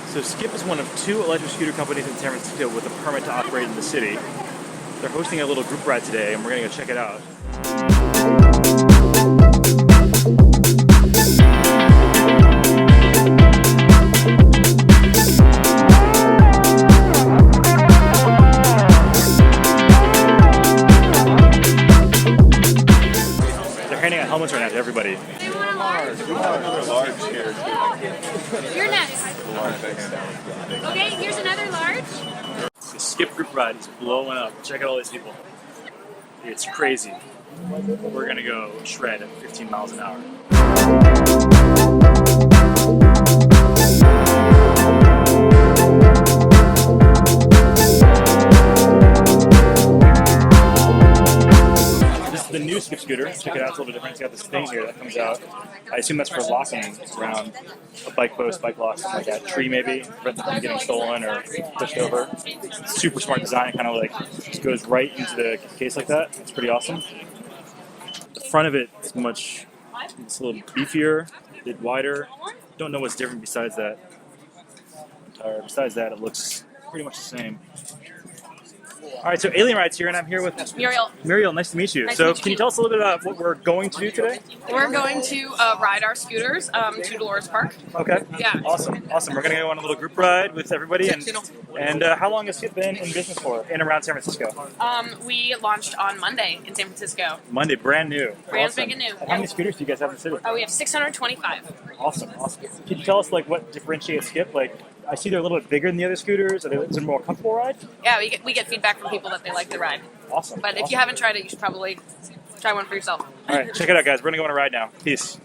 So Skip is one of 2 electric scooter companies in San Francisco with a permit to operate in the city. They're hosting a little group ride today, and we're going to go check it out. They're handing out helmets right now to everybody. They want a large. We want another large here. You're next. Okay, here's another large. The Skip group ride is blowing up. Check out all these people. It's crazy. We're going to go shred at 15 miles an hour. The new Skip scooter. Check it out, it's a little bit different. It's got this thing here that comes out. I assume that's for locking around a bike post, bike lock, something like that. Tree maybe, prevent it from getting stolen or pushed over. Super smart design, kind of like just goes right into the case like that. It's pretty awesome. The front of it is it's a little beefier, a bit wider. Don't know what's different besides that. Besides that, it looks pretty much the same. All right, so Alien Ride's here, and I'm here with Muriel. Muriel, nice to meet you. So can you tell us a little bit about what we're going to do today? We're going to ride our scooters to Dolores Park. Okay. Yeah. Awesome. We're going to go on a little group ride with everybody. And how long has Skip been in business for in around San Francisco? We launched on Monday in San Francisco. Monday, brand new. Brand spanking new. And how many scooters do you guys have in the city? We have 625. Awesome. Can you tell us what differentiates Skip? I see they're a little bit bigger than the other scooters. Is it a more comfortable ride? Yeah, we get feedback from people that they like the ride. Awesome. But if you haven't tried it, you should probably try one for yourself. All right, check it out, guys. We're going to go on a ride now. Peace.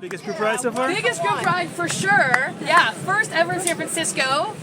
Biggest group ride so far? Biggest group ride for sure. Yeah, first ever in San Francisco.